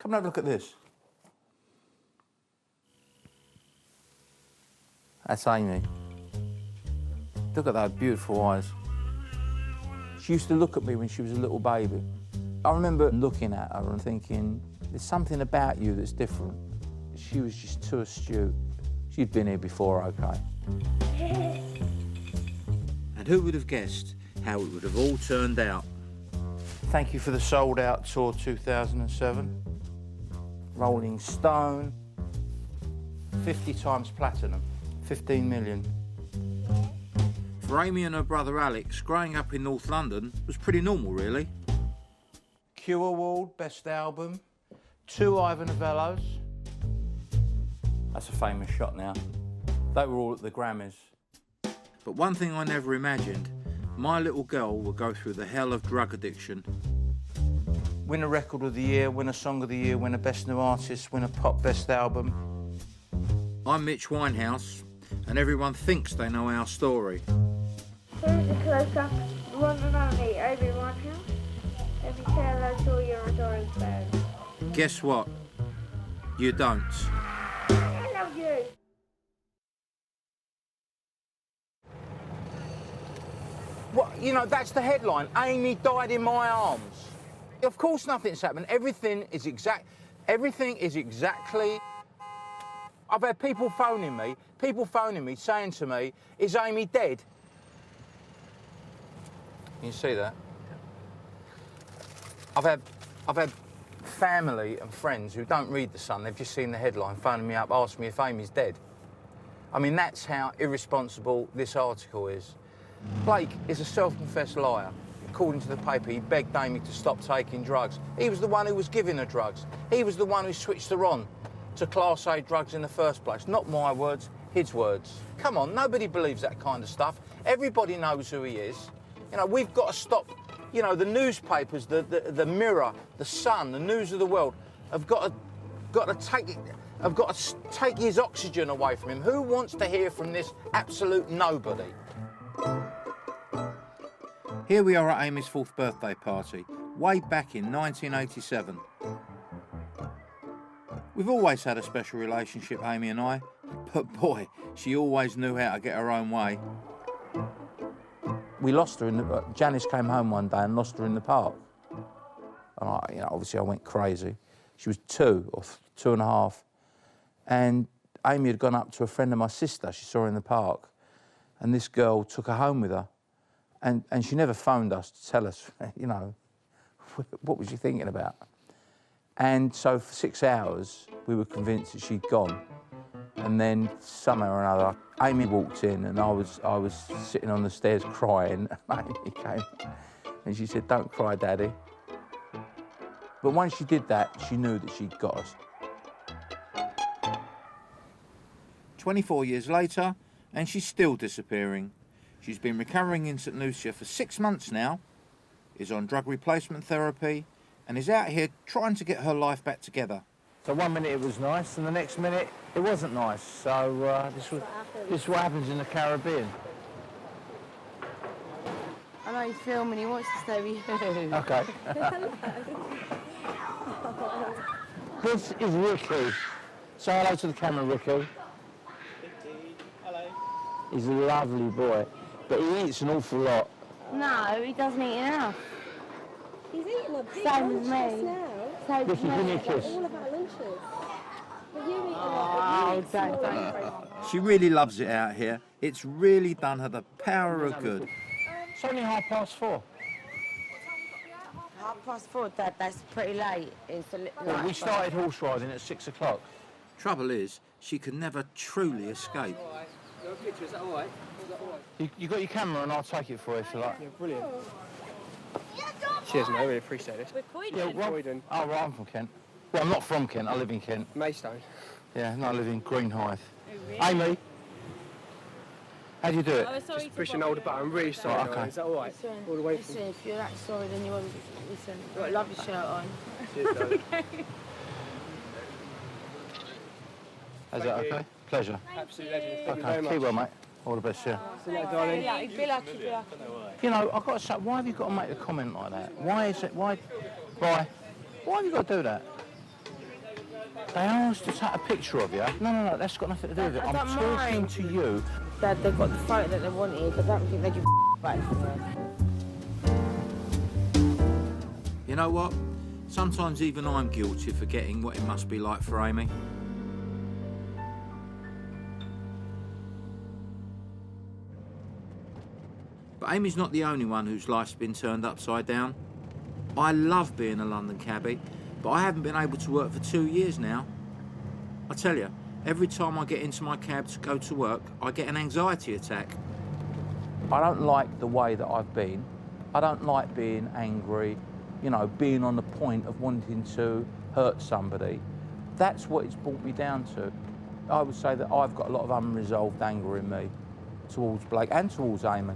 Come and have a look at this. That's Amy. Look at those beautiful eyes. She used to look at me when she was a little baby. I remember looking at her and thinking, there's something about you that's different. She was just too astute. She'd been here before, OK. And who would have guessed how it would have all turned out? Thank you for the Sold Out Tour 2007. Rolling Stone. 50 times platinum. 15 million. For Amy and her brother Alex, growing up in North London was pretty normal, really. Q Award, Best Album. 2 Ivor Novellos. That's a famous shot now. They were all at the Grammys. But one thing I never imagined, my little girl would go through the hell of drug addiction. Win a Record of the Year, win a Song of the Year, win a Best New Artist, win a Pop Best Album. I'm Mitch Winehouse, and everyone thinks they know our story. Here's a close-up, the one and only Amy Winehouse. Let me say hello to all your adoring fans. Guess what? You don't. I love you. Well, you know, that's the headline. Amy died in my arms. Of course nothing's happened. Everything is exactly... I've had people phoning me saying to me, is Amy dead? Can you see that? I've had family and friends who don't read The Sun, they've just seen the headline, phoning me up, asking me if Amy's dead. I mean, that's how irresponsible this article is. Blake is a self-confessed liar. According to the paper, he begged Amy to stop taking drugs. He was the one who was giving her drugs. He was the one who switched her on to Class A drugs in the first place. Not my words, his words. Come on, nobody believes that kind of stuff. Everybody knows who he is. You know, we've got to stop, you know, the newspapers, the Mirror, the Sun, the News of the World have got to take his oxygen away from him. Who wants to hear from this absolute nobody? Here we are at Amy's 4th birthday party, way back in 1987. We've always had a special relationship, Amy and I, but boy, she always knew how to get her own way. We lost her in the... Janice came home one day and lost her in the park. And obviously I went crazy. She was 2 or 2.5. And Amy had gone up to a friend of my sister. She saw her in the park. And this girl took her home with her. And she never phoned us to tell us, you know, what was she thinking about? And so for 6 hours, we were convinced that she'd gone. And then somehow or another, Amy walked in and I was sitting on the stairs crying. Amy came and she said, "Don't cry, Daddy." But once she did that, she knew that she'd got us. 24 years later, and she's still disappearing. She's been recovering in St Lucia for 6 months now, is on drug replacement therapy, and is out here trying to get her life back together. So one minute it was nice, and the next minute it wasn't nice. So this is what happens in the Caribbean. I know he's filming, he wants to stay with you. Okay. This is Ricky. Say hello to the camera, Ricky. Hello. He's a lovely boy, but he eats an awful lot. No, he doesn't eat enough. He's eating a big Same lunch as just me. now. So Ricky, give me a kiss. All about lunches. But you eat a Oh, lot. don't. She really loves it out here. It's really done her the power of good. It's only 4:30. 4:30, Dad, that's pretty late. It's a little We started horse riding at 6 o'clock. Trouble is, she can never truly escape. Your picture, is that all right? You got your camera and I'll take it for you if you like. Yeah, brilliant. Cheers, mate. I really appreciate it. Yeah, well, Croydon. oh, right, I'm from Kent. Well, I'm not from Kent, I live in Kent. Maystone. Yeah, no, I live in Greenhithe. Amy, how do you do it? Just push an older button. I'm really sorry. Oh, okay. Is that all right? Listen, All the way from... listen, if you're that sorry, then you won't... Listen, you've got a lovely shirt on. Cheers, darling. Is that Thank you. okay? Pleasure. Absolute legend. Thank you Okay, very much. keep well, mate. All the best, yeah. See you later, darling. Yeah, you'd be lucky, You know, I've got to say, why have you got to make a comment like that? Why is it, why have you got to do that? They asked to take a picture of you. No, that's got nothing to do with it. I I'm don't talking mind. to you. Dad, they got the photo that they wanted. I don't think they give back for it. You know what? Sometimes even I'm guilty of forgetting what it must be like for Amy. But Amy's not the only one whose life's been turned upside down. I love being a London cabbie, but I haven't been able to work for 2 years now. I tell you, every time I get into my cab to go to work, I get an anxiety attack. I don't like the way that I've been. I don't like being angry, you know, being on the point of wanting to hurt somebody. That's what it's brought me down to. I would say that I've got a lot of unresolved anger in me towards Blake and towards Amy.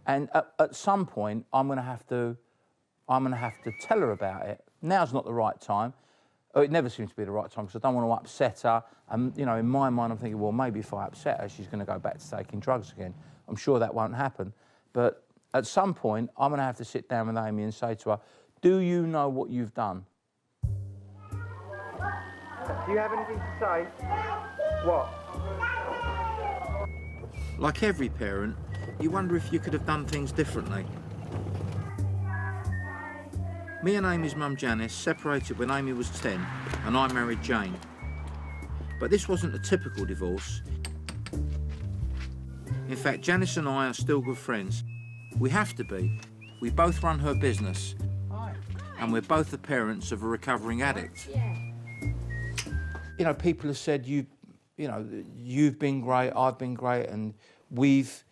And at some point, I'm going to have to tell her about it. Now's not the right time. It never seems to be the right time because I don't want to upset her. And, you know, in my mind, I'm thinking, well, maybe if I upset her, she's going to go back to taking drugs again. I'm sure that won't happen. But at some point, I'm going to have to sit down with Amy and say to her, do you know what you've done? Do you have anything to say? What? Like every parent, you wonder if you could have done things differently. Me and Amy's mum Janice separated when Amy was 10 and I married Jane. But this wasn't a typical divorce. In fact, Janice and I are still good friends. We have to be. We both run her business. And we're both the parents of a recovering addict. You know, people have said, you've been great, I've been great, and we've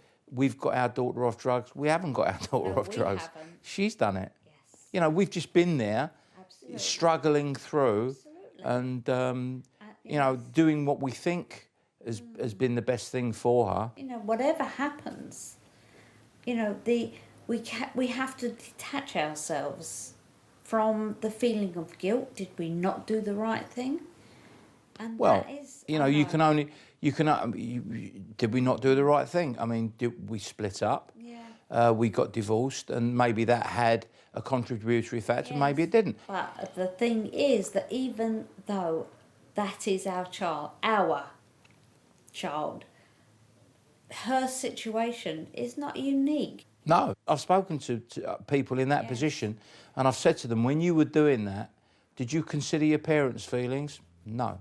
got our daughter off drugs. We haven't got our daughter off drugs. Haven't. She's done it. Yes. You know, we've just been there, Absolutely. struggling through, Absolutely. and you know, doing what we think has been the best thing for her. You know, whatever happens, you know, we have to detach ourselves from the feeling of guilt. Did we not do the right thing? And Well, that is, you know, did we not do the right thing? I mean, did we split up? Yeah. We got divorced, and maybe that had a contributory factor, maybe it didn't. But the thing is that even though that is our child, her situation is not unique. No, I've spoken to people in that position, and I've said to them, when you were doing that, did you consider your parents' feelings? No.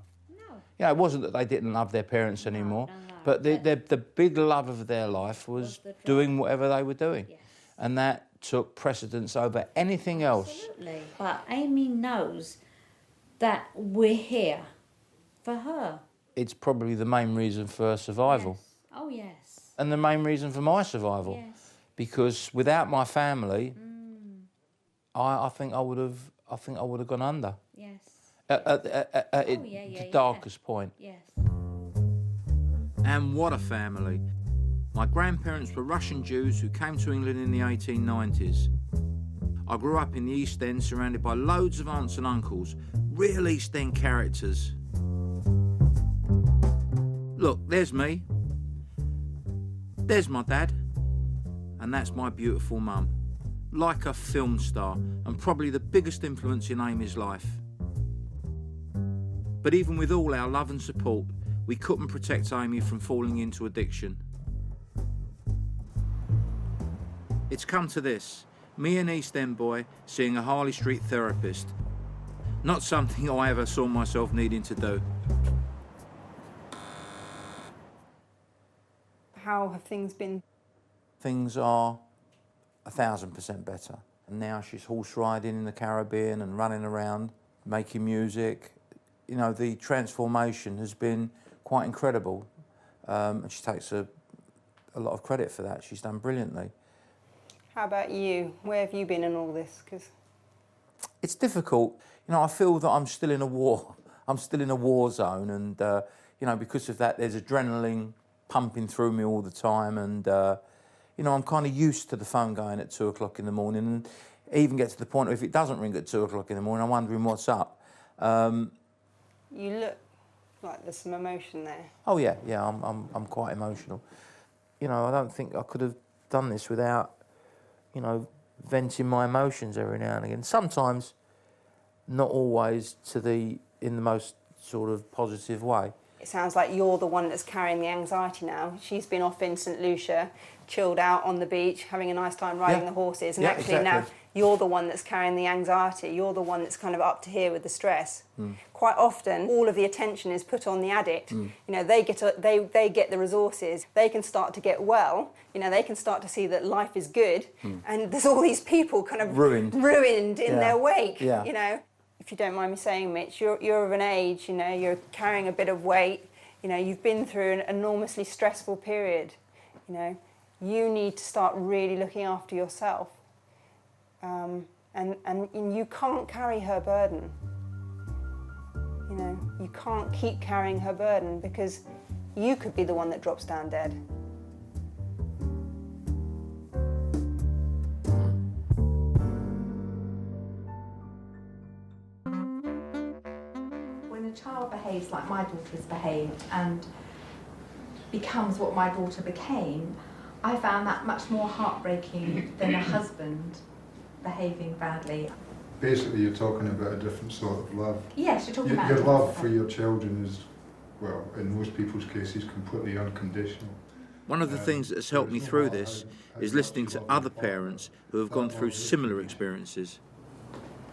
You know, it wasn't that they didn't love their parents anymore, but the big love of their life was doing whatever they were doing. Yes. And that took precedence over anything else. Absolutely. But Amy knows that we're here for her. It's probably the main reason for her survival. Yes. Oh, yes. And the main reason for my survival. Yes. Because without my family, I think I would have gone under. Yes. At the darkest point. Yes. And what a family. My grandparents were Russian Jews who came to England in the 1890s. I grew up in the East End surrounded by loads of aunts and uncles, real East End characters. Look, there's me. There's my dad. And that's my beautiful mum. Like a film star, and probably the biggest influence in Amy's life. But even with all our love and support, we couldn't protect Amy from falling into addiction. It's come to this, me an East End boy seeing a Harley Street therapist. Not something I ever saw myself needing to do. How have things been? Things are 1,000% better. And now she's horse riding in the Caribbean and running around, making music. You know, the transformation has been quite incredible. And she takes a lot of credit for that. She's done brilliantly. How about you? Where have you been in all this? 'Cause It's difficult. You know, I feel that I'm still in a war. I'm still in a war zone. And, you know, because of that, there's adrenaline pumping through me all the time. And, you know, I'm kind of used to the phone going at 2 o'clock in the morning. And it even gets to the point where if it doesn't ring at 2 o'clock in the morning, I'm wondering what's up. you look like there's some emotion there. Oh yeah, I'm quite emotional. You know, I don't think I could have done this without, you know, venting my emotions every now and again. Sometimes, not always to the in the most sort of positive way. It sounds like you're the one that's carrying the anxiety now. She's been off in St Lucia, chilled out on the beach, having a nice time riding the horses, and Yeah, actually now exactly. you're the one that's carrying the anxiety. You're the one that's kind of up to here with the stress. Quite often, all of the attention is put on the addict. You know, they get the resources. They can start to get well. You know, they can start to see that life is good, and there's all these people kind of ruined in their wake. Yeah. You know. If you don't mind me saying, Mitch, you're of an age, you know, you're carrying a bit of weight, you know, you've been through an enormously stressful period, you know, you need to start really looking after yourself. And you can't carry her burden. You know, you can't keep carrying her burden because you could be the one that drops down dead. When a child behaves like my daughter's behaved and becomes what my daughter became, I found that much more heartbreaking than a husband behaving badly. Basically, you're talking about a different sort of love. Yes, you're talking about Your a love different for your children is, well, in most people's cases, completely unconditional. One of the things that's helped me through this is listening to other parents who have gone through similar experiences.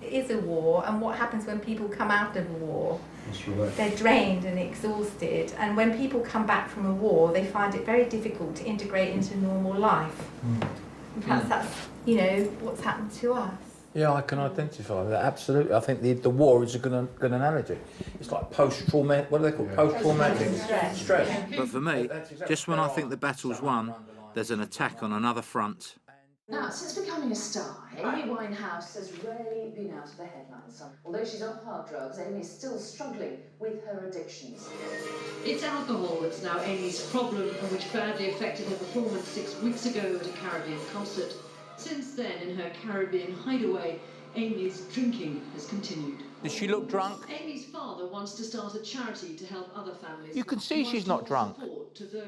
It is a war, and what happens when people come out of a war? That's right. They're drained and exhausted, and when people come back from a war, they find it very difficult to integrate into normal life. And perhaps that's, you know, what's happened to us. Yeah, I can identify with that, absolutely. I think the war is a good analogy. It's like post-traumatic, what do they call it? Post-traumatic stress. But for me, just when I think the battle's won, there's an attack on another front. Now, since becoming a star, Amy Winehouse has rarely been out of the headlines. Although she's off hard drugs, Amy is still struggling with her addictions. It's alcohol that's now Amy's problem, and which badly affected her performance 6 weeks ago at a Caribbean concert. Since then, in her Caribbean hideaway, Amy's drinking has continued. Does she look drunk? Amy's father wants to start a charity to help other families. You can see she's not drunk.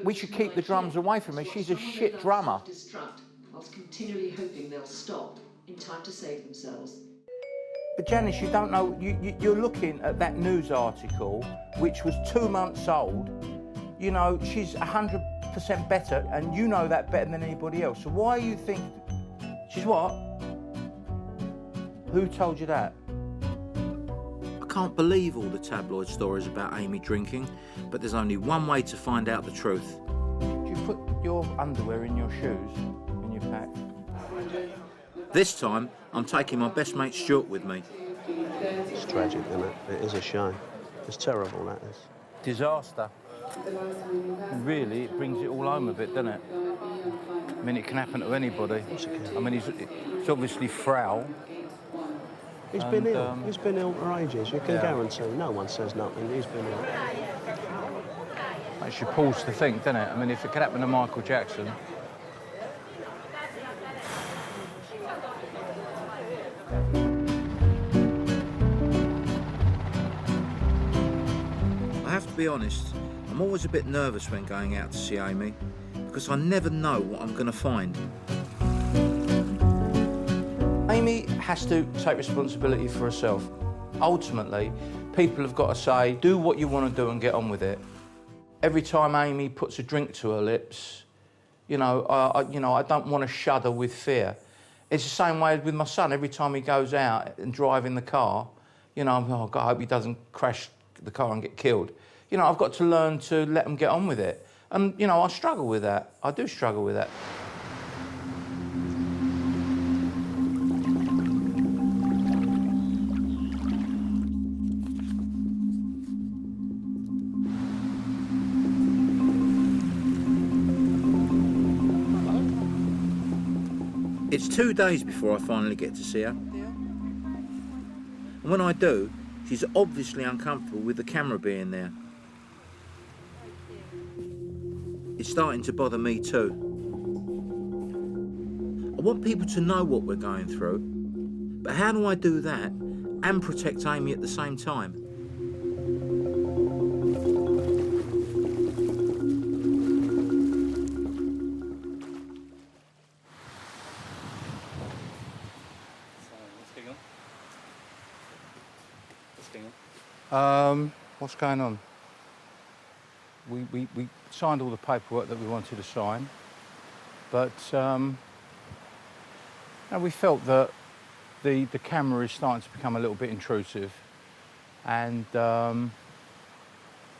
We should keep the drums away from her. She's a shit drummer. Whilst continually hoping they'll stop in time to save themselves. But Janice, you don't know, you're looking at that news article, which was 2 months old. You know, she's 100% better, and you know that better than anybody else. So why you think, she's what? Who told you that? I can't believe all the tabloid stories about Amy drinking, but there's only one way to find out the truth. Do you put your underwear in your shoes when you pack? This time, I'm taking my best mate Stuart with me. It's tragic, isn't it? It is a shame. It's terrible, that is. Disaster. Really, it brings it all home a bit, doesn't it? I mean, it can happen to anybody. I mean, he's obviously frail. He's been ill. He's been ill for ages. You can guarantee. No one says nothing. He's been ill. Makes you pause to think, doesn't it? I mean, if it could happen to Michael Jackson. I have to be honest, I'm always a bit nervous when going out to see Amy, because I never know what I'm going to find. Amy has to take responsibility for herself. Ultimately, people have got to say, do what you want to do and get on with it. Every time Amy puts a drink to her lips, I don't want to shudder with fear. It's the same way with my son. Every time he goes out and drive in the car, oh God, I hope he doesn't crash the car and get killed. I've got to learn to let him get on with it. And, I struggle with that. I do struggle with that. It's 2 days before I finally get to see her. And when I do, she's obviously uncomfortable with the camera being there. It's starting to bother me too. I want people to know what we're going through, but how do I do that and protect Amy at the same time? What's going on? We signed all the paperwork that we wanted to sign, but we felt that the camera is starting to become a little bit intrusive, and I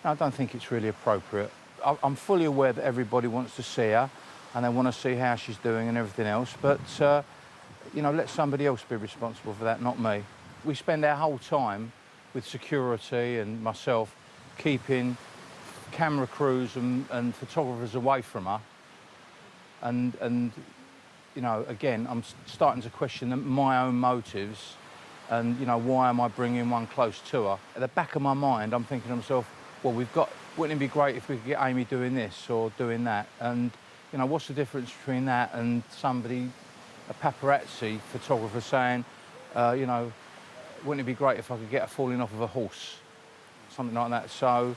don't think it's really appropriate. I'm fully aware that everybody wants to see her and they want to see how she's doing and everything else, but you know, let somebody else be responsible for that, not me. We spend our whole time with security and myself keeping camera crews and photographers away from her, and you know, again, I'm starting to question my own motives, and you know, why am I bringing one close to her? At the back of my mind, I'm thinking to myself, well, wouldn't it be great if we could get Amy doing this or doing that? And you know, what's the difference between that and somebody, a paparazzi photographer, saying, you know, wouldn't it be great if I could get her falling off of a horse, something like that? So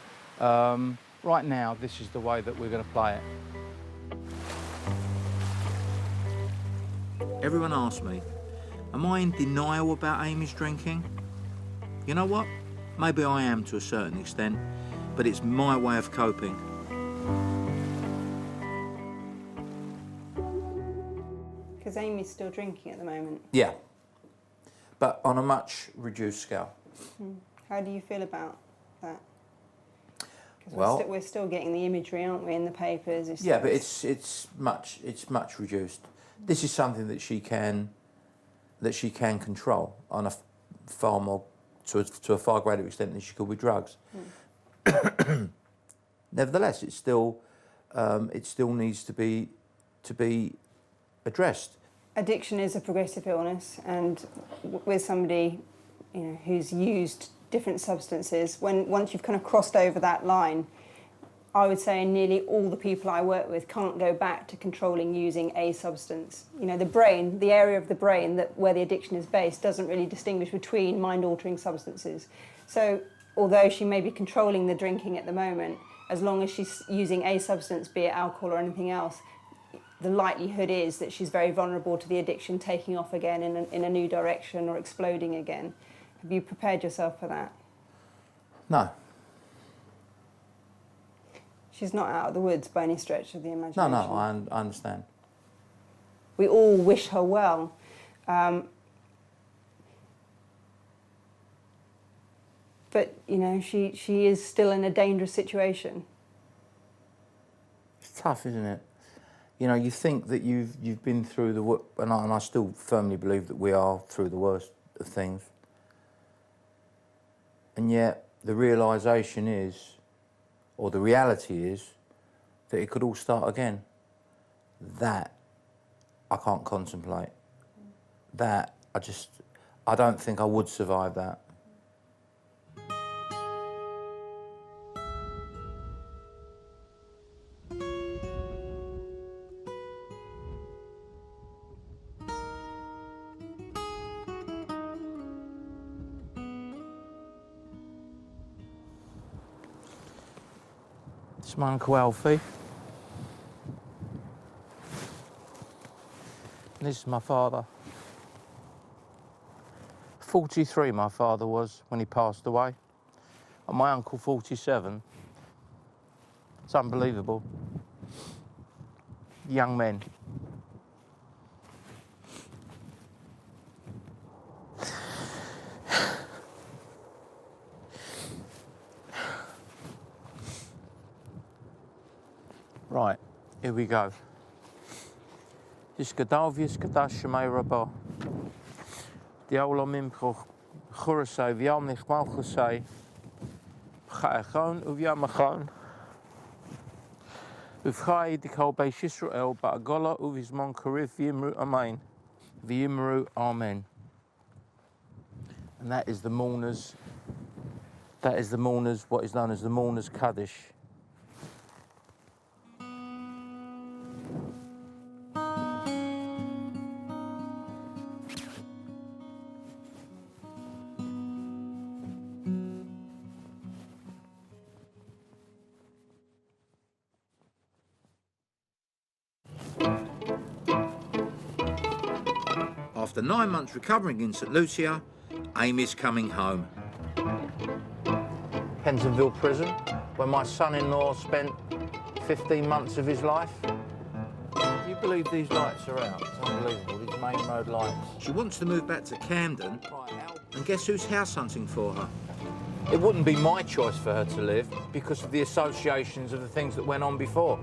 right now, this is the way that we're going to play it. Everyone asks me, am I in denial about Amy's drinking? You know what? Maybe I am to a certain extent, but it's my way of coping. Because Amy's still drinking at the moment. Yeah, but on a much reduced scale. How do you feel about that? Well, we're still getting the imagery, aren't we, in the papers? But it's much reduced. This is something that she can control on a far more to a far greater extent than she could with drugs. Nevertheless, it still needs to be addressed. Addiction is a progressive illness, and with somebody, you know, who's used different substances, once you've kind of crossed over that line, I would say nearly all the people I work with can't go back to controlling using a substance. You know, the brain, the area of the brain where the addiction is based, doesn't really distinguish between mind-altering substances. So although she may be controlling the drinking at the moment, as long as she's using a substance, be it alcohol or anything else, the likelihood is that she's very vulnerable to the addiction taking off again in a new direction or exploding again. Have you prepared yourself for that? No. She's not out of the woods by any stretch of the imagination. No, I understand. We all wish her well. But, you know, she is still in a dangerous situation. It's tough, isn't it? You know, you think that you've been through the worst, and I still firmly believe that we are through the worst of things. And yet the realisation is, or the reality is, that it could all start again. That I can't contemplate. That I don't think I would survive that. It's my Uncle Alfie. And this is my father. 43 my father was when he passed away. And my uncle 47. It's unbelievable. Young men. Right, here we go. Iskadalvius Kadashame Rabba. Diaolomim Churasai, Viamnich Malchusai, Chaachon, Uviamachon, Uvchai Dikol Beish Israel, Ba'agola Uvismon Karif Vimru Amen. Vimru Amen. And that is the mourners, what is known as the mourners Kaddish. After 9 months recovering in St Lucia, Amy's coming home. Pentonville prison, where my son-in-law spent 15 months of his life. Can you believe these lights are out? It's unbelievable, these main road lights. She wants to move back to Camden, and guess who's house hunting for her? It wouldn't be my choice for her to live because of the associations of the things that went on before.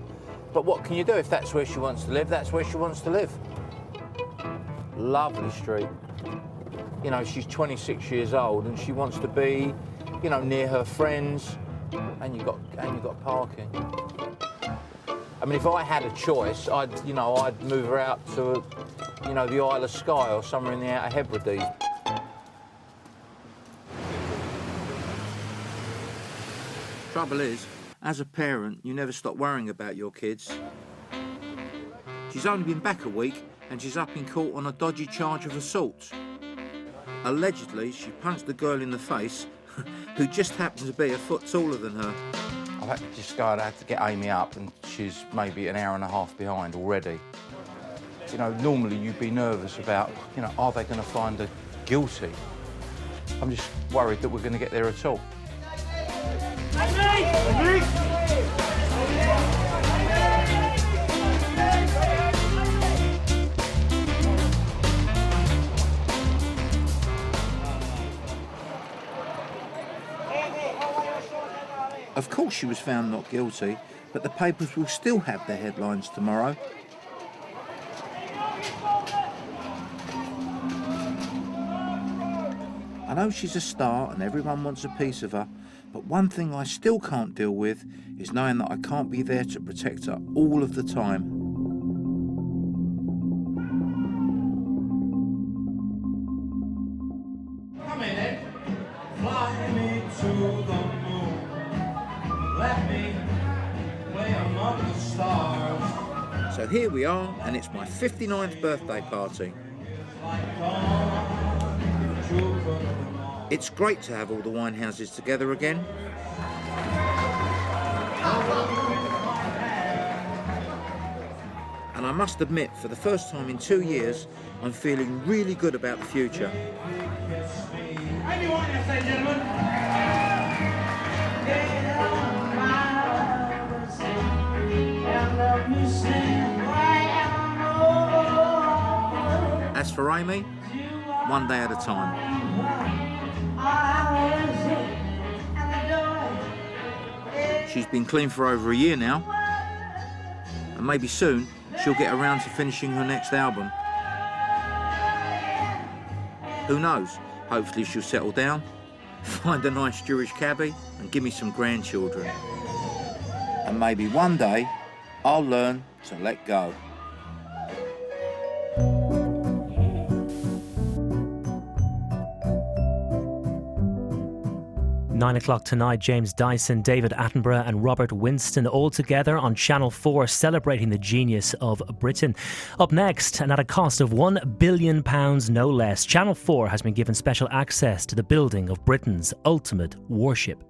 But what can you do? If that's where she wants to live, that's where she wants to live. Lovely street. You know, she's 26 years old and she wants to be, you know, near her friends, and you've got parking. I mean, if I had a choice, I'd move her out to, you know, the Isle of Skye or somewhere in the Outer Hebrides. Trouble is, as a parent, you never stop worrying about your kids. She's only been back a week and she's up in court on a dodgy charge of assault. Allegedly, she punched the girl in the face who just happened to be a foot taller than her. I've had to just go, I had to get Amy up and she's maybe an hour and a half behind already. You know, normally you'd be nervous about, you know, are they going to find her guilty? I'm just worried that we're going to get there at all. Of course she was found not guilty, but the papers will still have their headlines tomorrow. I know she's a star and everyone wants a piece of her, but one thing I still can't deal with is knowing that I can't be there to protect her all of the time. Come in it, fly me to the moon, let me play among the stars. So here we are, and it's my 59th birthday party. It's great to have all the Winehouses together again. And I must admit, for the first time in 2 years, I'm feeling really good about the future. As for Amy, one day at a time. She's been clean for over a year now, and maybe soon she'll get around to finishing her next album. Who knows? Hopefully she'll settle down, find a nice Jewish cabbie, and give me some grandchildren. And maybe one day I'll learn to let go. 9 o'clock tonight, James Dyson, David Attenborough and Robert Winston all together on Channel 4 celebrating the genius of Britain. Up next, and at a cost of £1 billion no less, Channel 4 has been given special access to the building of Britain's ultimate warship.